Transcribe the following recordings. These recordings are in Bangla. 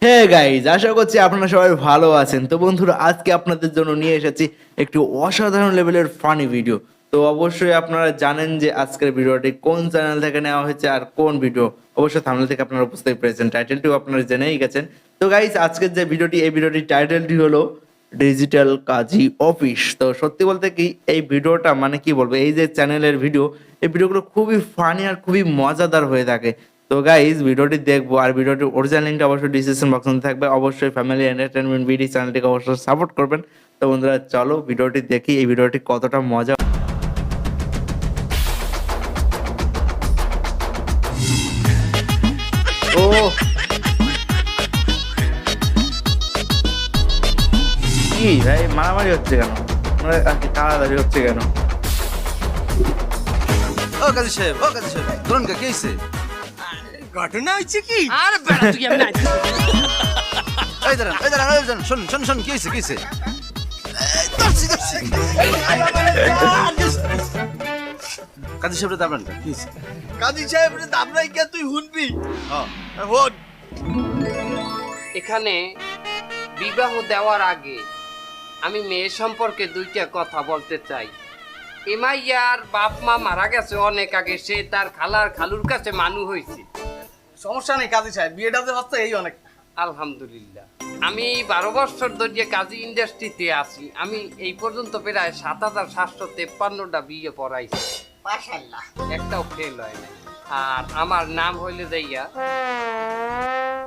হ্যাঁ গাইজ, আশা করছি আপনারা সবাই ভালো আছেন। তো বন্ধুরা, আজকে আপনাদের জন্য নিয়ে এসেছি একটু অসাধারণ লেভেলের ফানি ভিডিও। তো অবশ্যই আপনারা জানেন যে আজকের ভিডিওটি কোন চ্যানেল থেকে নেওয়া হয়েছে আর কোন ভিডিও। অবশ্যই থাম্বনেল থেকে আপনারা বুঝতেই পেরেছেন, টাইটেলটিও আপনারা জেনেই গেছেন। তো গাইজ, আজকের যে ভিডিওটি, এই ভিডিওটির টাইটেলটি হলো ডিজিটাল কাজী অফিস। তো সত্যি বলতে কি, এই ভিডিওটা মানে কি বলবো, এই যে চ্যানেলের ভিডিও, এই ভিডিওগুলো খুবই ফানি আর খুবই মজাদার হয়ে থাকে। তো গাইজ, ভিডিওটি দেখবো আর ভিডিওটির অরিজিনাল লিঙ্কটা অবশ্যই ডিসক্রিপশন বক্সে থাকবে। অবশ্যই ফ্যামিলি এন্টারটেনমেন্ট বিডি চ্যানেলটিকে অবশ্যই সাপোর্ট করবেন। তো বন্ধুরা, চলো ভিডিওটি দেখি, এই ভিডিওটি কতটা মজা। ও কি ভাই, মারামারি হচ্ছে কেন? মানে আর কি তাড়াতাড়ি হচ্ছে কেন? ও কাজী সাহেব, ধরুন কে হইছে? ঘটনা হয়েছে কি? আর বেড়া তুই আমি নাই। এই দাঁড়ান, শোন, কি হইছে? কাজী সাহেব দাঁড়ান, কি হইছে? কাজী সাহেব রে দাবরাই কে তুই হুনবি? হ্যাঁ, হন। এখানে বিবাহ দেওয়ার আগে আমি মেয়ে সম্পর্কে দুইটা কথা বলতে চাই। এমাইয়ার বাপ মা মারা গেছে অনেক আগে, সে তার খালার খালুর কাছে মানু হয়েছে। সমস্যা নেই কাজী সাহেব, বিয়েটা যে হচ্ছে এই অনেক। আলহামদুলিল্লাহ। আমি 12 বছর ধরে কাজী ইন্ডাস্ট্রিতে আছি। আমি এই পর্যন্ত প্রায় ৭,৭৫৩টা বিয়ে পড়াইছি, মাশাআল্লাহ। একটাও ফেল হয় না। আর আমার নাম হইলে যাইয়া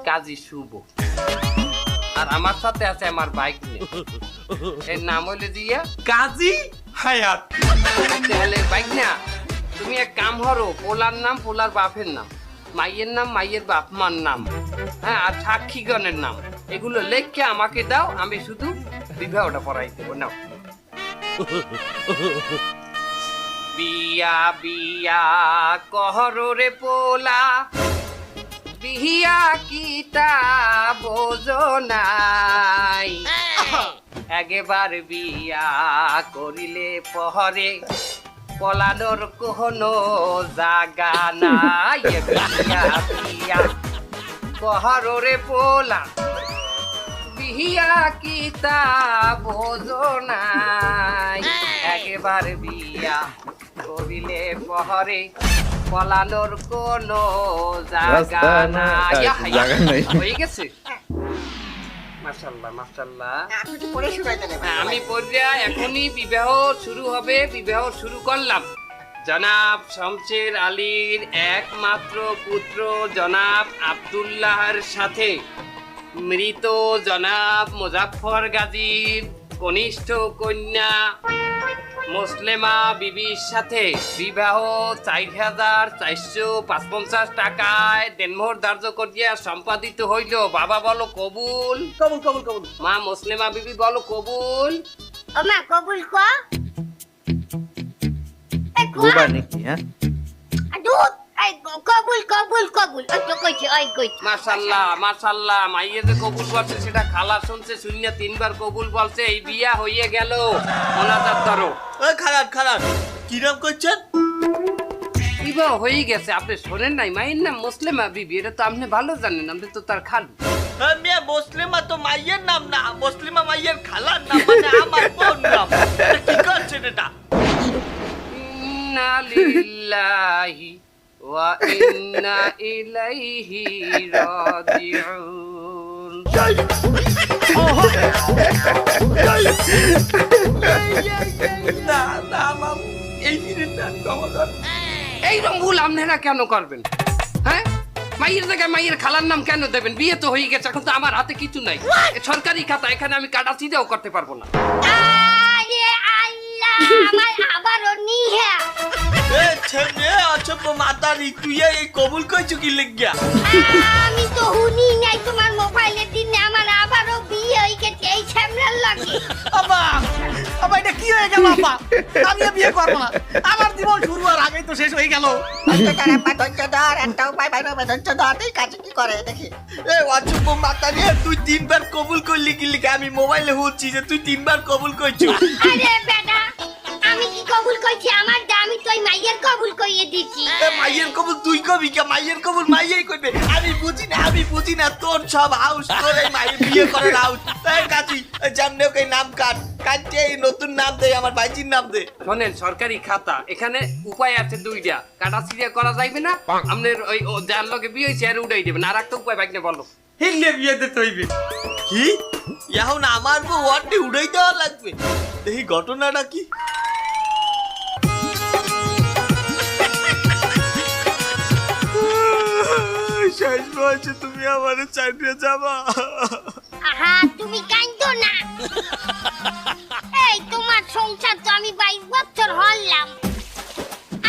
কাজী শুভ। আর আমার সাথে আছে আমার বাইক নিয়ে, এর নাম হইলে দিয়া কাজী হায়াত। তাহলে বাইক না, তুমি এক কাম হরো, পোলার নাম পোলার বাপের নাম, মাইয়ের নাম মাইয়ের বাপ মার নাম, হ্যাঁ, আর সাক্ষীগণের নাম, এগুলো লেখকে আমাকে দাও, আমি শুধু বিবাহটা পড়াই দেবো। নাও। বিয়া বিয়া কহরো রে পোলা, বিহিয়া কিতা বোঝো নাই, একবার বিয়া করিলে পহরে পলানোর কোনো জাগা নাই। বিয়া বিয়া কহরো রে পোলা, বিহিয়া কিতা বোঝো নাই, একবার বিয়া করিলে পহরে পলানোর কোনো জায়গা নাই। হয়ে গেছে? মাশাআল্লাহ মাশাআল্লাহ। আমি পড়িয়া এখনই বিবাহ শুরু হবে, বিবাহ শুরু করলাম। জনাব শমশের আলীর একমাত্র পুত্র জনাব আব্দুল্লাহর সাথে মৃত জনাব মুজাফফর গাজীর কনিষ্ঠ কন্যা মুসলেমা বিবির সাথে বিবাহ ৪,৪৫৫ টাকায় দেনমোহর ধার্য করিয়া সম্পাদিত হইল। বাবা বলো কবুল। কবুল। মা মুসলেমা বিবি বলো কবুল। মা কবুল ক গোবা নাকি? হ্যাঁ, দুধ কবুল অত কইছে ওই কই। মাশাআল্লাহ মাশাআল্লাহ। মাইয়ে যে কবুল বলছে সেটা খালা শুনছে, শূন্য 3বার কবুল বলছে। এই বিয়া হইয়ে গেল। মোনাজাত ধরো। ওই খারাপ কি নাম করছেন? বিবাহ হয়ে গেছে, আপনি শোনেন নাই? মায়ের নাম মুসলেমা বিবি, এটা তো আপনি ভালো জানেন, আপনি তো তার খালু। হ্যাঁ মিয়া, মুসলিমা তো মাইয়ের নাম না, মুসলিমা মাইয়ের খালার নাম, মানে আমার বোন নাম। এটা কি করছেন এটা? ইন্না লিল্লাহি ওয়া ইন্না ইলাইহি রাজিউন। না মাম, এই জিনিসটা কমাল। এইরকম ভুল আপনারা কেন করবেন? হ্যাঁ, মাইয়ের জায়গায় মাইয়ের খালার নাম কেন দেবেন? বিয়ে তো হয়ে গেছে, এখন তো আমার হাতে কিছু নাই। এ সরকারি খাতা, এখানে আমি কাটা চিটাও করতে পারবো না। আরে আল্লাহ, আমার আবারও নিহা। এ ছেলে অচপ মাতারি, তুই এই কবুল কইছো কি লাগিয়া? আমি তো হুনি নাই তোমার মোবাইলের দিনে আমার আবারও বিয়ে হয়ে গেছে এই ছ্যামলার লাগে। আবা এটা কি হয়ে গেল? আপা আমি আর বিয়ে করবো না, আমার জীবন শুরু হওয়ার আগেই তো শেষ হয়ে গেল। এ অচপ মাতারি, তুই 3বার কবুল করলি কি লিখে? আমি মোবাইলে হচ্ছি যে তুই 3বার কবুল কইছো। আরে বেটা, আমি কি কবুল কইছি? আমার দামি তো কই মাইয়ের কবুল কইয়ে দিছি। মাইয়ের কবুল তুই কবি কে? মাইয়ের কবুল মাইয়াই কইবে। আমি বুঝি না তোর সব হাউস, তোর এই মাইয়ের বিয়ে করার হাউস। এই কাজী জামনে ওকে নাম কাটতে এই নতুন নাম দে, আমার ভাইজির নাম দে। শোনেন, সরকারি খাতা, এখানে উপায় আছে দুইটা। কাটা সিরিয়া করা যাইবে না, আপনার ওই যার লগে বিয়ে হয়েছে আর উঠাই দেবেন। আর একটা উপায় বাইক বলো, হিল্লে বিয়ে দিতে হইবে। কি এখন আমার বউ ওয়ার্ডে উড়াই দেওয়া লাগবে? দেখি ঘটনাটা কি। শেষ বয়সে তুমি আমারে চাইতে যাবা? আহা তুমি কাইন্দো না। এই তোমার সংসার তো আমি 22 বছর হলাম।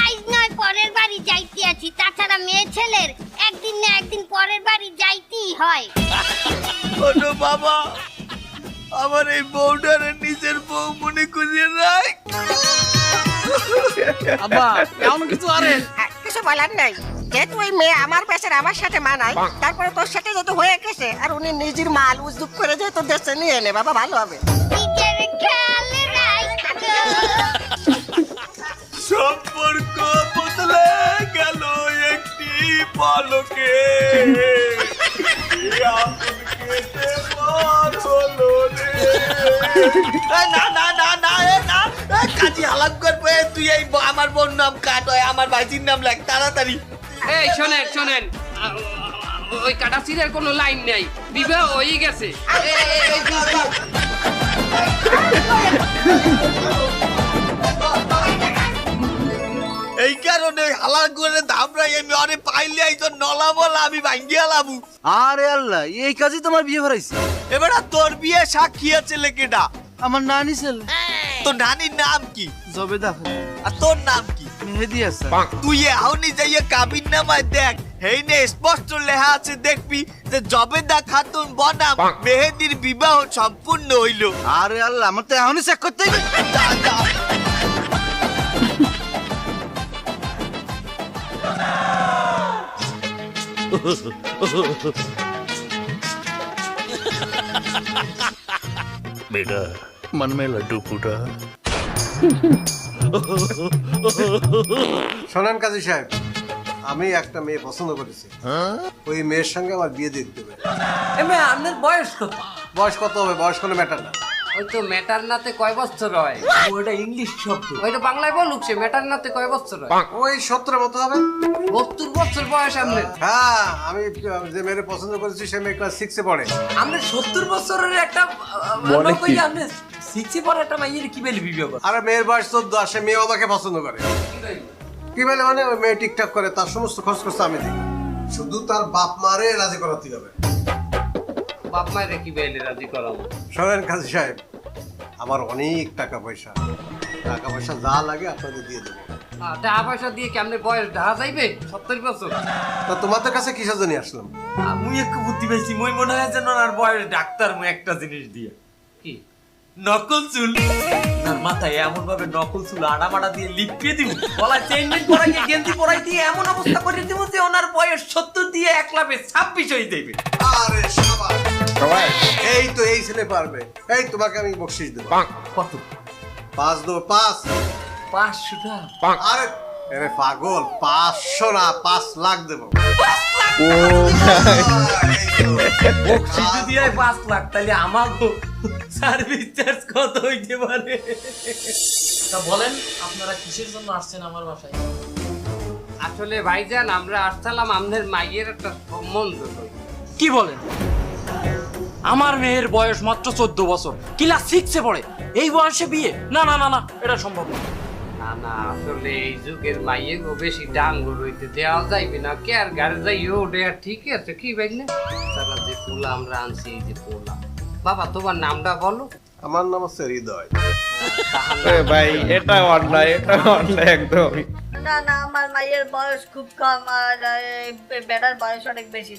আজ নয় পরের বাড়ি যাইতে আছি, তাছাড়া মেয়ে ছেলের একদিন না একদিন পরের বাড়ি যাইতেই হয়। ওনো বাবা, আমার এই বউটারে নিজের বউ মনে করিয়ে রাখ। আব্বা এমন কিছু আরে কিছু বলার নাই, যেহেতু ওই মেয়ে আমার পেশার আমার সাথে মানায়, তারপরে তোর সাথে যেহেতু হয়ে গেছে আর উনি নিজের মাল উজুক করে যেহেতু দেশে নিয়ে এনে বাবা ভালো হবে। নিজের খেয়াল রাখো। সম্পর্ক বদলে গেল একটি পলকে। কাজী হালাক করবে তুই এই আমার বোন নাম কাট, আমার ভাইজির নাম লেখ তাড়াতাড়ি। এই শোনেন শোনেন, ওই কাটা সিরিয়ার কোনো লাইন নেই, বিবাহ হয়ে গেছে। এই কারণে হালাক করে ধামরাই আমি অনেক পাইলে আইতো নলা বলা আমি ভাঙ্গিয়া লাবু। আরে আল্লাহ, এই কাজই তোমার বিয়ে ভরাইছে? এবার তোর বিয়ে সাক্ষী আছে লেকেটা? আমার নানি ছেলে। তোর নানির নাম কি? জবেদা আর তোর নাম কি? মেহেদি আছে। তুই এখনই যাইয়া কাবির নামায় দেখ, হেইনে স্পষ্ট লেখা আছে, দেখবি যে জবেদা খাতুন বনাম মেহেদির বিবাহ সম্পূর্ণ হইল। আরে আল্লাহ, আমার তো এখনই চেক করতে হবে। যা, যা। बेटा मन में लड्डू फूटा। শোনেন কাজী সাহেব, আমি একটা মেয়ে পছন্দ করেছি। ওই মেয়ের সঙ্গে আমার বিয়ে দিয়ে দিতে হবে। আপনার বয়স কত? বয়স কত হবে? বয়স কোনো ম্যাটার না। ওই তো ম্যাটার নাতে কয় বছর হয়? ওটা ইংলিশ শব্দ। ওইটা বাংলায় বলুক, সে ম্যাটার নাতে কয় বছর হয়? ওই 17 মতো হবে। 72 বছর বয়স আপনার? হ্যাঁ, আমি যে মেয়ের পছন্দ করেছি সে মেয়ে ক্লাস 6 এ পড়ে। আমরা 70 বছরের একটা লোক হই, আপনি 6 পর একটা মাইয়ের কি বলে বিবাহ করে? আরে মেয়ের বয়স 14, আর সে মেয়ে আমাকে পছন্দ করে। কি বলে মানে? ওই মেয়ে টিকটক করে, তার সমস্ত খরচ খরচা আমি দিই, শুধু তার বাপ মারে রাজি করাতে হবে। বাপ মায়ের কি বেলে রাজি করাবো? শোনেন কাজী সাহেব, আমার অনেক টাকা পয়সা যা লাগে আপনাদের দিয়ে দেবো। টাকা পয়সা দিয়ে কি আপনার বয়স ঢাকা যাইবে? 70 বছর? তা তোমাদের কাছে কিসের জন্য আসলাম? মুই একটু বুদ্ধি পাইছি, মুই মনে হয় যেন আর বয়স ডাক্তার মুই একটা জিনিস দিয়ে কি নকল চুল। আর মাথায় এমন ভাবে নকল চুল আড়ামাড়া দিয়ে লিপিয়ে দিব, গলায় চেইন পরাই দিয়ে গেঞ্জি পরাই দিয়ে এমন অবস্থা করে দিব যে ওনার বয়স 70 দিয়ে 1 লাফে 26 হয়ে যাবে। আরে শাবাশ, এই তো এই ছেলে পারবে। এই তোমাকে আমি বকশিশ দেবো। কত? 5 দেবো, 5। 500 টাকা? আরে আরে পাগল, 500 না, 5 লাখ দেবো। বকশিশ যদি হয় 5 লাখ, তাহলে আমাগো সার্ভিস চার্জ কত হইতে পারে? তা বলেন, আপনারা কিসের জন্য আসছেন আমার বাসায়? আসলে ভাইজান, আমরা আসছিলাম আমাদের মাইয়ের একটা সম্বন্ধ। কি বলেন? আমার মেয়ের বয়স মাত্র 14 বছর, ক্লাস 6 এ পড়ে, এই বয়সে বিয়ে? না না না না, এটা সম্ভব না। না না, আসলে এই যুগের মাইয়ে গো বেশি ডাঙ্গর হইতে দেওয়া যাইবে না। কে আর গাড়ি যাইও দেয়া ঠিক আছে কি ভাই না? তারা যে পোলা আমরা আনছি, এই যে পোলা। বাবা তোমার নামটা বলো। আমার নাম হচ্ছে হৃদয়। ভাই এটা অন্যায়, এটা অন্যায় একদমই। না না, আমার মায়ের বয়স খুব কম আর বেটার বয়স অনেক বেশি,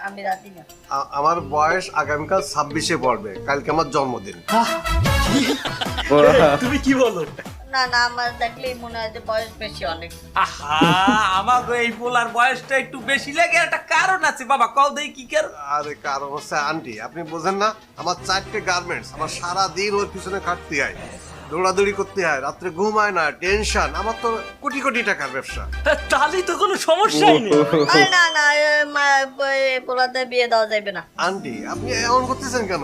আমি রাজি না। আমার বয়স আগামীকাল 26-এ পড়বে, কালকে আমার জন্মদিন। তুমি কি বলো? না না, আমার দেখলেই মনে হয় যে বয়স বেশি অনেক। আহা, আমাগো এই পোলার বয়সটা একটু বেশি লাগে, একটা কারণ আছে বাবা, কও দেই কি কারণ? আরে কারণ হচ্ছে আন্টি, আপনি বোঝেন না, আমার 4টে গার্মেন্টস, আমার সারা দিন ওর পিছনে খাটতে হয়। দৌড়াদৌড়ি করতে হয়, রাত্রে ঘুম হয় না, টেনশন। আমার তো কোটি কোটি টাকার ব্যবসা। তাহলেই তো কোনো সমস্যাই নেই। আরে না না পোলাতে বিয়ে দেওয়া যাবে না। আন্টি আপনি এমন করতেছেন কেন?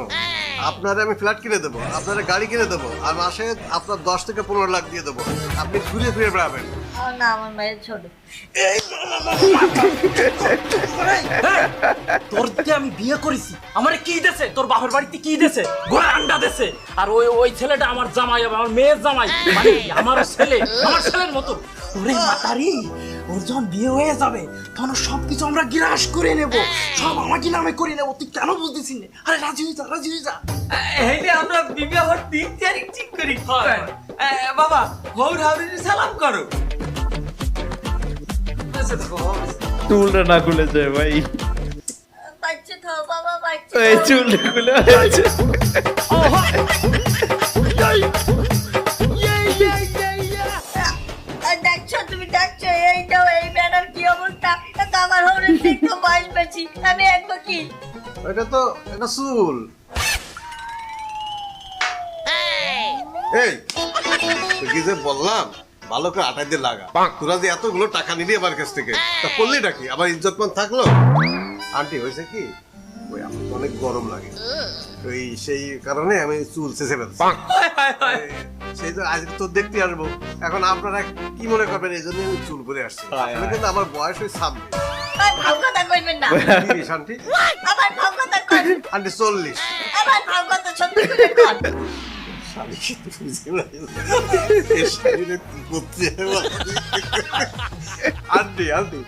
আপনারে আমি ফ্ল্যাট কিনে দেবো, আপনারে গাড়ি কিনে দেবো, আর মাসে আপনার 10 থেকে 15 লাখ দিয়ে দেবো। আপনি ঘুরে ফিরে বেড়াবেন। না আমার মায়ের ছোট। তোর যে আমি বিয়ে করেছি, আমারে কি দেছে? তোর বাপের বাড়িতে কি দেছে? ঘোড়া আন্ডা দেছে। আর ওই ছেলেটা আমার জামাই, আমার মেয়ের জামাই, মানে আমার ছেলে, আমার ছেলের মতো। ওরে মাতারি, ওর যখন বিয়ে হয়ে যাবে তখন সবকিছু আমরা গ্রাস করে নেব, সব আমাকে নামে করে নেব। তুই কেন বুঝতেছিস না? আরে রাজি হয়ে যা, রাজি হয়ে যা। এই যে আমরা বিবাহর 3 তারিখ ঠিক করি। বাবা হৌর হাবিবে সালাম করো। চুলটা না খুলে যায় ভাই, বাচ্চা খাও বাবা, বাচ্চা এই চুলটা খুলে আছে। দেখছো তুমি, দেখছো এইটাও এই ব্যানার কি অবস্থা। তা আমার হরে একটু বয়স বেশি, আমি একবার কি এটা তো এটা চুল। এই তুই কি যে বললাম ভালো করে আটাই দিয়ে লাগা। তোরা যে এতগুলো টাকা নিলি আমার কাছ থেকে, তা করলিটা কি? আবার ইজ্জতমান থাকলো? আন্টি হয়েছে কি, ওই আমার তো অনেক গরম লাগে, ওই সেই কারণে আমি চুল চেঁচে ফেলছি। সেই তো আজকে তো দেখতে আসবো। এখন আপনারা কি মনে করবেন এই জন্য আমি চুল করে আসছি? আসলে কিন্তু আমার বয়স ওই 26। ভাব কথা কইবেন না। কি আন্টি? আবার ভাব কথা কই। আন্টি 40। আবার ভাব কথা সত্যি করে কর। আন্টি আন্টি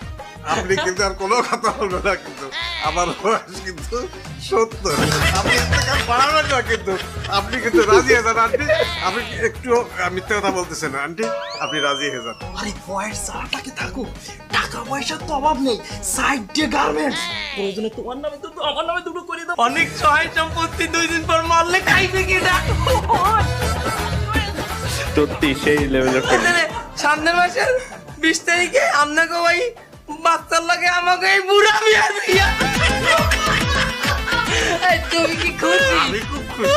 আপনি কিন্তু আর কোনো কথা বলবেন না, কিন্তু আমার বয়স কিন্তু 70। আপনি বাড়াবেন না, কিন্তু আপনি কিন্তু রাজি হয়ে যান আন্টি। আপনি একটু মিথ্যে কথা বলতেছেন আন্টি, আপনি রাজি হয়ে যান। আরে বয়স যাটাকে থাকুক, টাকা পয়সার তো অভাব নেই। সাইড ডে গার্মেন্টস প্রয়োজনে তোমার নামে তো আমার নামে দুটো করে দাও। অনেক সহায় সম্পত্তি 2 দিন পর মারলে খাইবে কি না? সত্যি সেই লেভেলের সামনের মাসের 20 তারিখে আপনাকে ভাই বাচ্চার লাগে আমাকে এই বুড়া বিয়া দিয়া। তুমি কি খুশি? আমি খুব খুশি।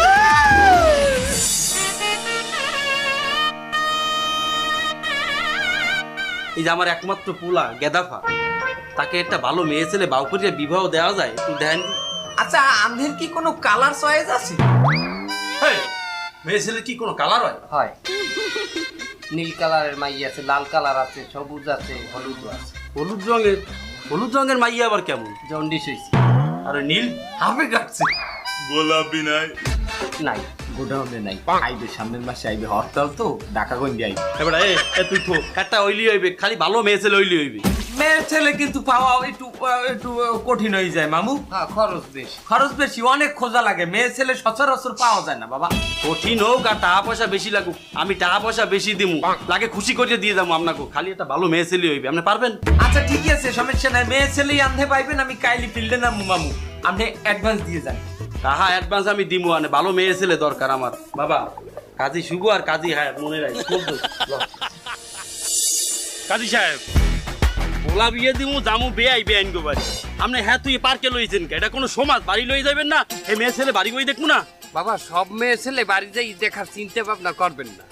এই যে আমার একমাত্র পোলা গেদাফা, তাকে একটা ভালো মেয়ে ছেলে বাউপুরিয়া বিবাহ দেওয়া যায়? একটু দেন। আচ্ছা আন্ধের কি কোনো কালার চয়েস আছে? মেয়ে ছেলে কি কোনো কালার হয়? হয়, নীল কালারের মাই আছে, লাল কালার আছে, সবুজ আছে, হলুদ আছে। হলুদ রঙের মাইয়া আবার কেমন? জন্ডিস হয়েছে। আরে নীল হাফে কাটছে। গোলাপি নাই? নাই, গোডাউনে নাই। আইবে সামনের মাসে আইবে, হরতাল তো, ঢাকা গঞ্জি আইবে। এবার তুই তো একটা ওইলি হইবে, খালি ভালো মেয়ে ছেলে ওইলি হইবে। মেয়ের ছেলে কিন্তু পাওয়া একটু কঠিন হয়ে যায় মামু। হ্যাঁ, খরচ বেশি। খরচ বেশি, অনেক খোঁজা লাগে। মেয়ে ছেলে সচরাচর পাওয়া যায় না বাবা। কঠিন হোক আর টাকা পয়সা বেশি লাগুক, আমি টাকা পয়সা বেশি দিমু, লাগে খুশি করে দিয়ে যাবো আপনাকে। খালি একটা ভালো মেয়ে ছেলে হইবে, আপনি পারবেন? আচ্ছা ঠিক আছে, সমস্যা নাই। মেয়ে ছেলেই আন্ধে পাইবেন। আমি কাইলি ফিল্ডে নামু মামু, আপনি অ্যাডভান্স দিয়ে যান। হ্যাঁ অ্যাডভান্স আমি দিমু, আনে ভালো মেয়ে ছেলে দরকার আমার বাবা। কাজী শুভ আর কাজী হায়াত মনে রাখ। কাজী সাহেব ওলা বিয়ে দিমু, জামু বেআই বেআইন গো বাড়ি। আপনি হ্যাঁ তুই পার্কে লইছেন কে? এটা কোনো সমাজ বাড়ি লই যাবেন না? এই মেয়ে ছেলে বাড়ি বই দেখবো না? বাবা সব মেয়ে ছেলে বাড়িতে দেখার চিন্তা ভাবনা করবেন না।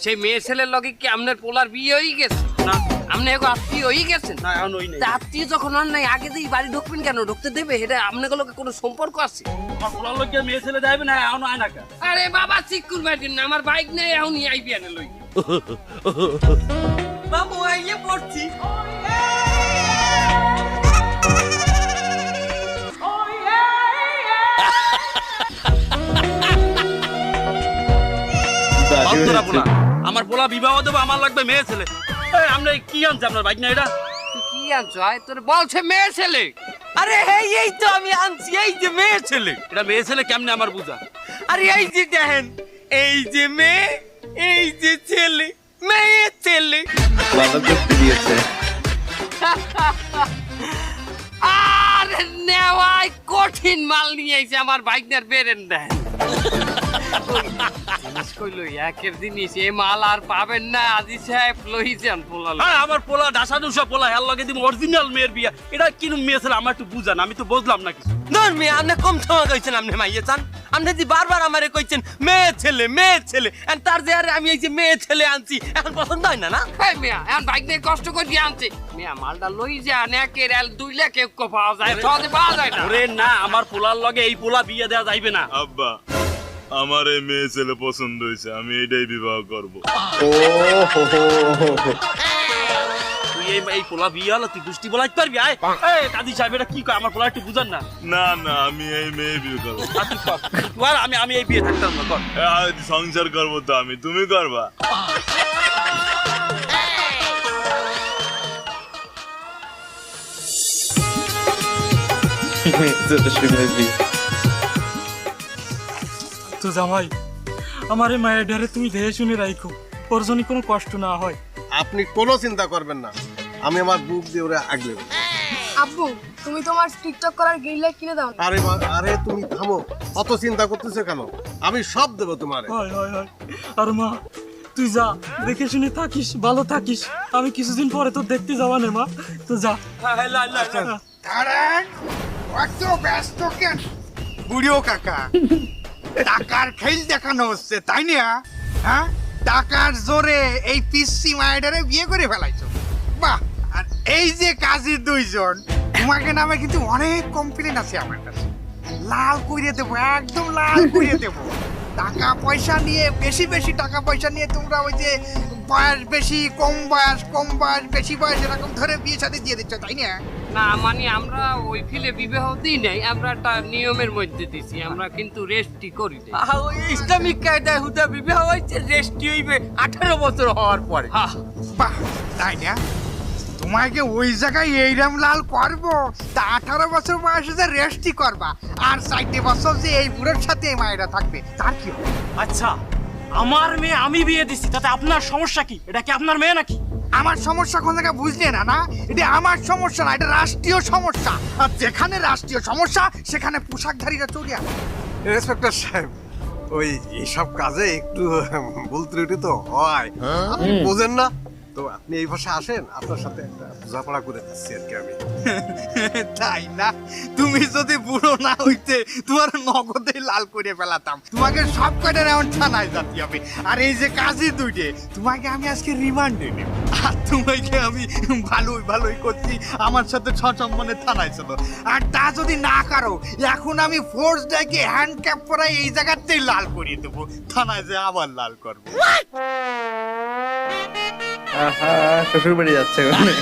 সেই মেয়ে ছেলের লগে কি আপনার পোলার বিয়ে হয়ে গেছে? না আপনি এখন আত্মীয় হয়ে গেছেন? না এখন ওই নেই। তা আত্মীয় যখন হন নাই, আগে দিয়ে বাড়ি ঢুকবেন কেন? ঢুকতে দেবে? এটা আপনার লগে কোনো সম্পর্ক আছে? আমার পোলার লোক মেয়ে ছেলে যাবে না, এখন আয় না কা? আরে বাবা চিকুর মাইদিন না, আমার বাইক নাই, এখনই আইবি আনে লই। মামু আইয়ে পড়ছি। আমার পোলা বিবাহ দেবো, আমার লাগবে মেয়ে ছেলে। আপনি কি আনছে আপনার বাইক না? এটা তুই কি আনছো? আয় তোর বলছে মেয়ে ছেলে। আরে এই তো আমি আনছি, এই যে মেয়ে ছেলে। এটা মেয়ে ছেলে কেমনে আমার বুঝা? আরে এই যে দেখেন, এই যে মেয়ে, এই যে ছেলে, মেয়ে ছেলে। বাবা করতে দিয়েছে। আরে নেওয়াই কঠিন মাল নিয়ে আইছে আমার বাইকনার বেরেন দেয়। জিনিস কইলো একের জিনিস এই মাল আর পাবেন না আজি সাহেব লই যান পোলা আমার পোলা ডাসা ডুসা পোলা হেল লগে দিম অরিজিনাল মেয়ের বিয়া এটা কিনু মেয়ে ছেলে আমার একটু বুঝান আমি তো বুঝলাম না কিছু ধর মেয়ে আপনি কম সময় কইছেন আপনি মাইয়ে চান আপনি যে বারবার আমারে কইছেন মেয়ে ছেলে আর তার যে আরে আমি এই যে মেয়ে ছেলে আনছি এখন পছন্দ হয় না না এই মিয়া এখন বাইক নিয়ে কষ্ট করে দিয়ে আনছে মিয়া মালটা লই যান একের 2 লাখ এক পাওয়া যায় সহজে পাওয়া যায় না ওরে না আমার পোলার লগে এই পোলা বিয়ে দেওয়া যাইবে না আব্বা আমার এই মেয়ে ছেলে পছন্দ হয়েছে আমি এটাই বিবাহ করব ও হো হো হো হো। তুই এই পোলা বিয়ে হলো তুই দুষ্টি বলাইতে পারবি আয় এই কাজী সাহেব এটা কি কয় আমার পোলা একটু বুঝান না না না আমি এই মেয়ে বিয়ে করবো আর তুই কর। তুই আর আমি এই বিয়ে থাকতাম না কর সংসার করবো তো আমি তুমি করবা মেয়ে শুনে বিয়ে। তো জামাই আমার এই মায়ের ডারে তুমি দেখে শুনে রাখো ওর জন্য কোনো কষ্ট না হয়। আপনি কোনো চিন্তা করবেন না, আমি আমার বুক দিয়ে ওরা আগলে দেব। আব্বু তুমি তোমার টিকটক করার গ্রিল লাইট কিনে দাও। আরে তুমি থামো, অত চিন্তা করতেছো কেন? আমি সব দেবো তোমারে। হয় হয় হয় আর মা তুই যা দেখে শুনে থাকিস ভালো থাকিস আমি কিছুদিন পরে তো দেখতে যাবা না মা তো যা। কত ব্যস্ত কেন বুড়িও কাকা? টাকার খেল দেখানো হচ্ছে তাই না? হ্যাঁ, টাকার জোরে এই পিসি মায়েরারে বিয়ে করে ফেলাইছো। বাহ! আর এই যে কাজী দুইজন, তোমাকে নামে কিন্তু অনেক কমপ্লেন আছে আমার কাছে। লাল কইরে দেবো, একদম লাল কইরে দেবো। টাকা পয়সা নিয়ে বেশি টাকা পয়সা নিয়ে তোমরা ওই যে বয়স বেশি কম বয়স বেশি বয়স এরকম ধরে বিয়ে সাথে দিয়ে দিচ্ছ তাই না? না মানে আমরা ওই ফিলে বিবাহ দিই নাই আমরা একটা নিয়মের মধ্যে দিছি আমরা কিন্তু রেস্টই করি নাই। ওই ইসলামিক কায়দায় হুদা বিবাহ হয়েছে রেস্টি হইবে 18 বছর হওয়ার পরে। বাহ, তাই না? তোমাকে ওই জায়গায় এইরাম লাল করবো তা 18 বছর বয়সে যে রেস্টই করবা আর 4 বছর যে এই বুড়োর সাথে এই মায়েরা থাকবে তার কি হবে? আচ্ছা আমার মেয়ে আমি বিয়ে দিচ্ছি তাতে আপনার সমস্যা কি? এটা কি আপনার মেয়ে নাকি? আমার সমস্যা কোন জায়গায় বুঝলে না? না, এটা আমার সমস্যা না, এটা রাষ্ট্রীয় সমস্যা। আর যেখানে রাষ্ট্রীয় সমস্যা সেখানে পোশাকধারীরা চলে আসে। ইন্সপেক্টর সাহেব, ওই এইসব কাজে একটু ভুল ত্রুটি তো হয়, আপনি বোঝেন না তো। আপনি এই ভাষা আসেন, আপনার সাথে একটা বোঝাপড়া করে দিচ্ছি আর কি আমি। তাই না? তুমি যদি বুড়ো না হইতে তোমার নগদেই লাল করে ফেলাতাম। তোমাকে সব কয়টা রাউন্ড থানায় যেতে হবে। আর এই যে কাজী দুইটে, তোমাকে আমি আজকে রিমান্ডে নেব। আর তোমাকে আমি ভালোই করছি, আমার সাথে সসম্মানে থানায় চলো। আর তা যদি না করো, এখন আমি ফোর্স ডেকে হ্যান্ডক্যাপ পরাই এই জায়গাতেই লাল করিয়ে দেবো। থানায় যে আবার লাল করবো। আহা শ্বশুর বাড়ি যাচ্ছে ওখানে।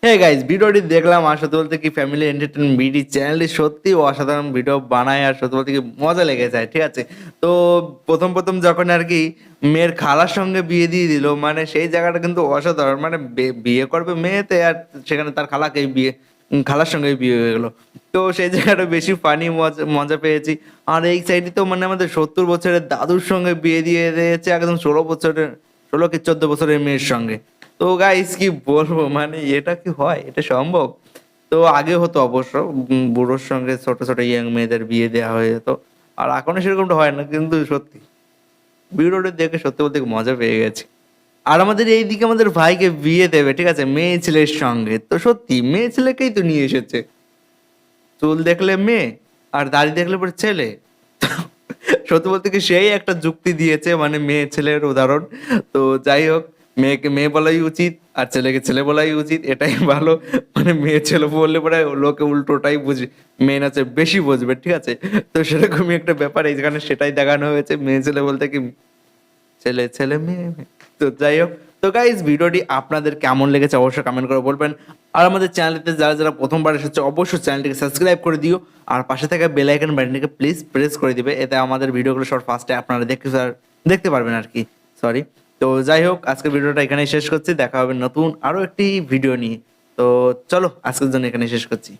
হ্যাঁ গাইজ, ভিডিওটি দেখলাম আর সত্যি বলতে কি ফ্যামিলি এন্টারটেইনমেন্ট বিডি চ্যানেলটি সত্যি অসাধারণ ভিডিও বানায় আর সত্যি বলতে কি মজা লেগে যায়। ঠিক আছে, তো প্রথম যখন আর কি মেয়ের খালার সঙ্গে বিয়ে দিয়ে দিল, মানে সেই জায়গাটা কিন্তু অসাধারণ। মানে বিয়ে করবে মেয়েতে আর সেখানে তার খালার সঙ্গে বিয়ে হয়ে গেলো। তো সেই জায়গাটা বেশি ফানি মজা পেয়েছি। আর এই সাইডে তো মানে আমাদের 70 বছরের দাদুর সঙ্গে বিয়ে দিয়ে দিয়েছে একদম 16 কি 14 বছরের মেয়ের সঙ্গে। তো গাইস কি বলবো, মানে এটা কি হয়? এটা সম্ভব? তো আগে হতো অবশ্য, বুড়োর সঙ্গে ছোট ইয়াং মেয়েদের বিয়ে দেওয়া হয়ে যেত। আর এখনো সেরকমটা হয় না, কিন্তু সত্যি ভিডিওটা দেখে সত্যি বলতে মজা পেয়ে গেছে। আর আমাদের এইদিকে আমাদের ভাইকে বিয়ে দেবে, ঠিক আছে, মেয়ে ছেলের সঙ্গে। তো সত্যি মেয়ে ছেলেকেই তো নিয়ে এসেছে। চুল দেখলে মেয়ে আর দাড়ি দেখলে পরে ছেলে। সত্যি বলতে কি সেই একটা যুক্তি দিয়েছে, মানে মেয়ে ছেলের উদাহরণ। তো যাই হোক, মেয়েকে মেয়ে বলাই উচিত আর ছেলেকে ছেলে বলাই উচিত, এটাই ভালো। মানে মেয়ে ছেলে বললে পরে লোকে উল্টোটাই বুঝবে, মেয়ে নাচে বেশি বুঝবে। ঠিক আছে, তো সেরকমই একটা ব্যাপার এইখানে সেটাই দেখানো হয়েছে। মেয়ে ছেলে বলতে কি ছেলে মেয়ে। তো যাই হোক, তো গাইজ ভিডিওটি আপনাদের কেমন লেগেছে অবশ্যই কমেন্ট করে বলবেন। আর আমাদের চ্যানেলটিতে যারা প্রথমবার এসেছে অবশ্যই চ্যানেলটিকে সাবস্ক্রাইব করে দিও। আর পাশে থাকা বেল আইকন বাটনটিকে প্লিজ প্রেস করে দিবে, এতে আমাদের ভিডিওগুলো সব ফার্স্টে আপনারা দেখতে পারবেন আর কি। সরি। তো যাই হোক, আজকের ভিডিওটা এখানেই শেষ করছি। দেখা হবে নতুন আরো একটি ভিডিও নিয়ে। তো চলো আজকের জন্য এখানেই শেষ করছি।